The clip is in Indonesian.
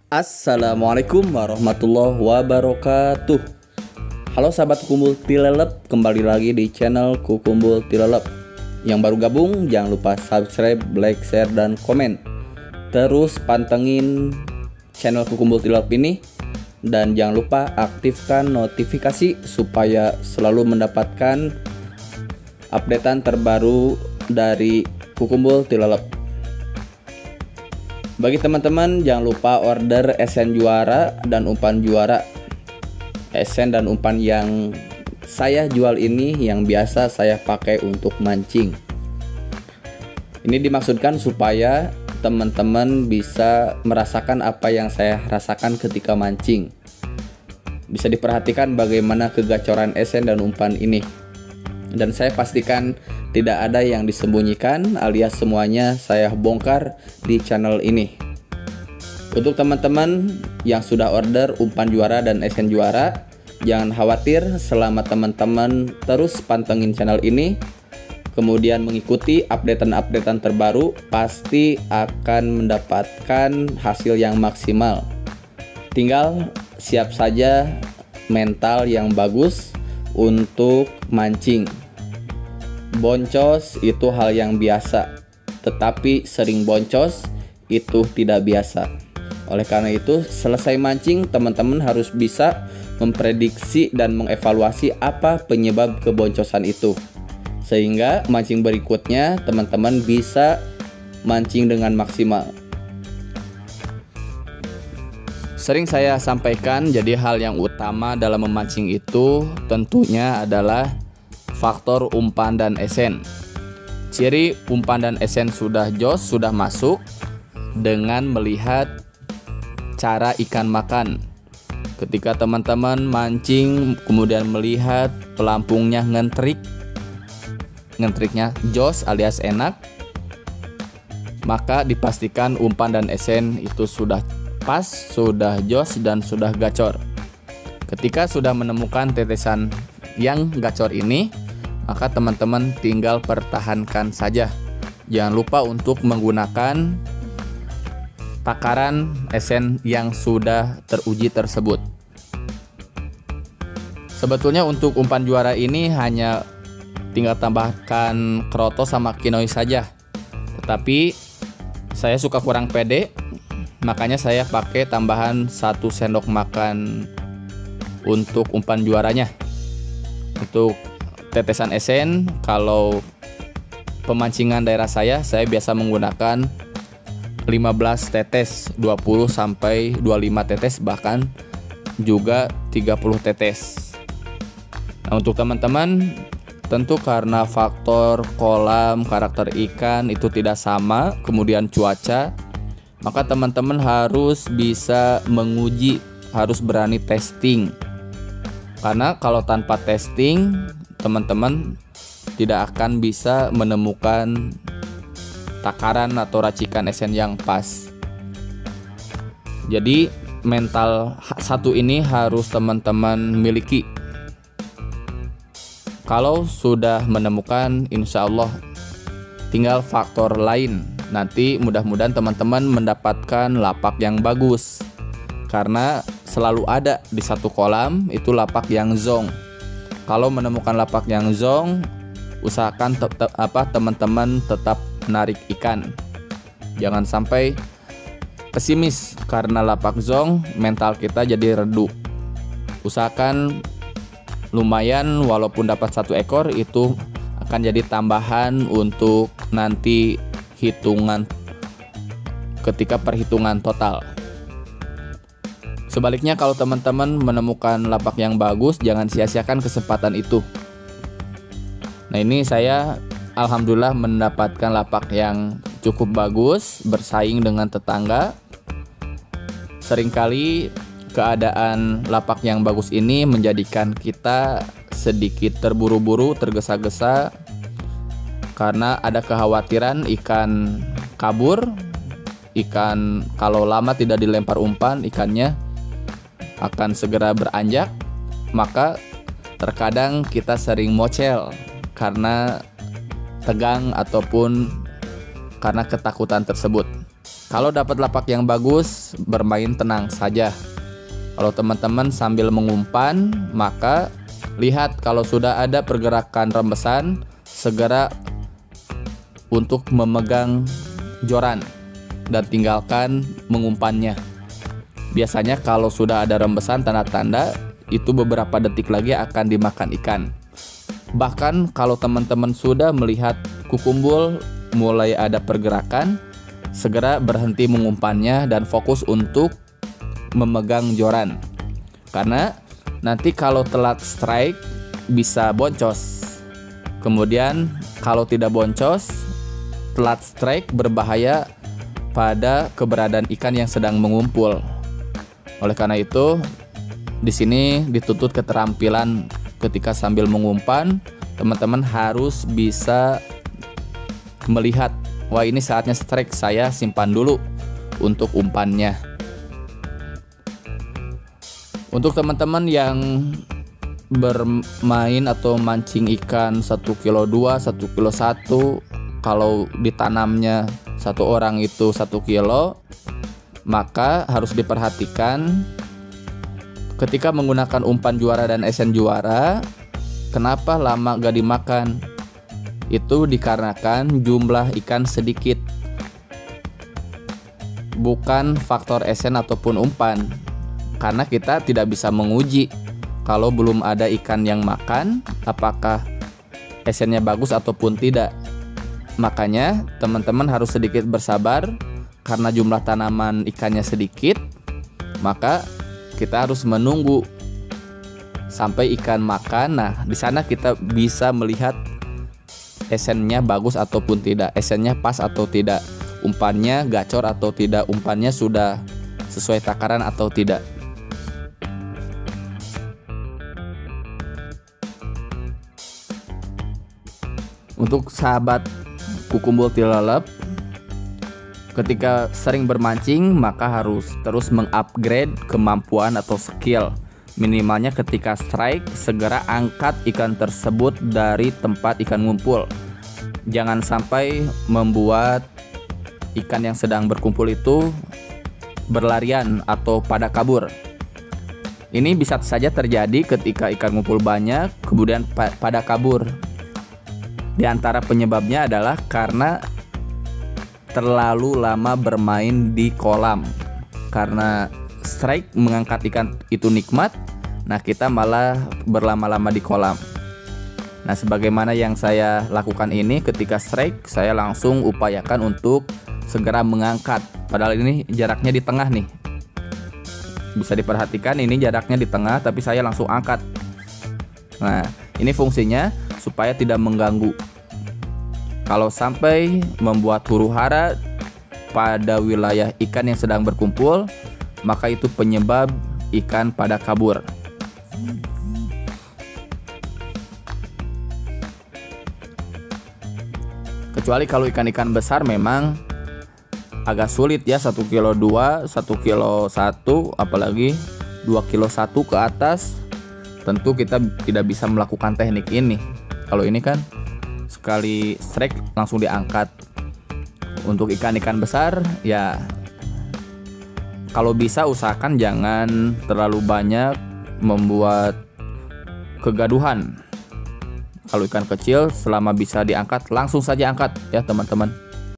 Assalamualaikum warahmatullahi wabarakatuh. Halo sahabat Kukumbul Tilelep, kembali lagi di channel Kukumbul Tilelep. Yang baru gabung jangan lupa subscribe, like, share, dan komen. Terus pantengin channel Kukumbul Tilelep ini. Dan jangan lupa aktifkan notifikasi supaya selalu mendapatkan updatean terbaru dari Kukumbul Tilelep. Bagi teman-teman jangan lupa order esen juara dan umpan juara. Esen dan umpan yang saya jual ini yang biasa saya pakai untuk mancing. Ini dimaksudkan supaya teman-teman bisa merasakan apa yang saya rasakan ketika mancing. Bisa diperhatikan bagaimana kegacoran esen dan umpan ini. Dan saya pastikan tidak ada yang disembunyikan alias semuanya saya bongkar di channel ini. Untuk teman-teman yang sudah order umpan juara dan esen juara, jangan khawatir selama teman-teman terus pantengin channel ini, kemudian mengikuti updatean-updatean terbaru, pasti akan mendapatkan hasil yang maksimal. Tinggal siap saja mental yang bagus untuk mancing. Boncos itu hal yang biasa, tetapi sering boncos itu tidak biasa. Oleh karena itu, selesai mancing, teman-teman harus bisa memprediksi dan mengevaluasi apa penyebab keboncosan itu. Sehingga mancing berikutnya teman-teman bisa mancing dengan maksimal. Sering saya sampaikan, jadi hal yang utama dalam memancing itu tentunya adalah faktor umpan dan esen. Ciri umpan dan esen sudah jos, sudah masuk dengan melihat cara ikan makan. Ketika teman-teman mancing kemudian melihat pelampungnya ngentriknya jos alias enak, maka dipastikan umpan dan esen itu sudah pas, sudah jos, dan sudah gacor. Ketika sudah menemukan tetesan yang gacor ini, maka teman-teman tinggal pertahankan saja. Jangan lupa untuk menggunakan takaran esen yang sudah teruji tersebut. Sebetulnya untuk umpan juara ini hanya tinggal tambahkan kroto sama kinoi saja. Tetapi saya suka kurang pede, makanya saya pakai tambahan 1 sendok makan untuk umpan juaranya. Untuk tetesan esen, kalau pemancingan daerah saya biasa menggunakan 15 tetes, 20 sampai 25 tetes, bahkan juga 30 tetes. Nah, untuk teman-teman tentu karena faktor kolam, karakter ikan itu tidak sama, kemudian cuaca, maka teman-teman harus bisa menguji, harus berani testing. Karena kalau tanpa testing, teman-teman tidak akan bisa menemukan takaran atau racikan esen yang pas. Jadi mental satu ini harus teman-teman miliki. Kalau sudah menemukan, insya Allah tinggal faktor lain. Nanti mudah-mudahan teman-teman mendapatkan lapak yang bagus. Karena selalu ada di satu kolam itu lapak yang zong. Kalau menemukan lapak yang zong, usahakan teman-teman tetap menarik ikan. Jangan sampai pesimis karena lapak zong, mental kita jadi redup. Usahakan lumayan, walaupun dapat 1 ekor itu akan jadi tambahan untuk nanti hitungan ketika perhitungan total. Sebaliknya kalau teman-teman menemukan lapak yang bagus, jangan sia-siakan kesempatan itu. Nah, ini saya alhamdulillah mendapatkan lapak yang cukup bagus, bersaing dengan tetangga. Seringkali keadaan lapak yang bagus ini menjadikan kita sedikit terburu-buru, tergesa-gesa, karena ada kekhawatiran ikan kabur. Ikan kalau lama tidak dilempar umpan, ikannya akan segera beranjak, maka terkadang kita sering mocel karena tegang ataupun karena ketakutan tersebut. Kalau dapat lapak yang bagus, bermain tenang saja. Kalau teman-teman sambil mengumpan, maka lihat kalau sudah ada pergerakan rembesan, segera untuk memegang joran dan tinggalkan mengumpannya. Biasanya kalau sudah ada rembesan, tanda-tanda itu beberapa detik lagi akan dimakan ikan. Bahkan kalau teman-teman sudah melihat kukumbul mulai ada pergerakan, segera berhenti mengumpannya dan fokus untuk memegang joran. Karena nanti kalau telat strike bisa boncos. Kemudian kalau tidak boncos, telat strike berbahaya pada keberadaan ikan yang sedang mengumpul. Oleh karena itu, di sini dituntut keterampilan ketika sambil mengumpan, teman-teman harus bisa melihat, wah ini saatnya strike, saya simpan dulu untuk umpannya. Untuk teman-teman yang bermain atau mancing ikan 1 kilo 2, 1 kilo 1, kalau ditanamnya satu orang itu 1 kilo, maka harus diperhatikan ketika menggunakan umpan juara dan esen juara, kenapa lama gak dimakan? Itu dikarenakan jumlah ikan sedikit, bukan faktor esen ataupun umpan. Karena kita tidak bisa menguji kalau belum ada ikan yang makan, apakah esennya bagus ataupun tidak. Makanya teman-teman harus sedikit bersabar, karena jumlah tanaman ikannya sedikit, maka kita harus menunggu sampai ikan makan. Nah, di sana kita bisa melihat esennya bagus ataupun tidak, esennya pas atau tidak, umpannya gacor atau tidak, umpannya sudah sesuai takaran atau tidak. Untuk sahabat kukumbul tilalap, ketika sering bermancing, maka harus terus mengupgrade kemampuan atau skill. Minimalnya ketika strike, segera angkat ikan tersebut dari tempat ikan ngumpul. Jangan sampai membuat ikan yang sedang berkumpul itu berlarian atau pada kabur. Ini bisa saja terjadi ketika ikan ngumpul banyak, kemudian pada kabur. Di antara penyebabnya adalah karena terlalu lama bermain di kolam. Karena strike mengangkat ikan itu nikmat, nah kita malah berlama-lama di kolam. Nah, sebagaimana yang saya lakukan ini, ketika strike saya langsung upayakan untuk segera mengangkat. Padahal ini jaraknya di tengah nih. Bisa diperhatikan ini jaraknya di tengah, tapi saya langsung angkat. Nah, ini fungsinya supaya tidak mengganggu. Kalau sampai membuat huru-hara pada wilayah ikan yang sedang berkumpul, maka itu penyebab ikan pada kabur. Kecuali kalau ikan-ikan besar memang agak sulit ya, 1 kilo 2, 1 kilo 1, apalagi 2 kilo 1 ke atas, tentu kita tidak bisa melakukan teknik ini. Kalau ini kan sekali strike langsung diangkat. Untuk ikan-ikan besar ya, kalau bisa usahakan jangan terlalu banyak membuat kegaduhan. Kalau ikan kecil selama bisa diangkat, langsung saja angkat ya teman-teman.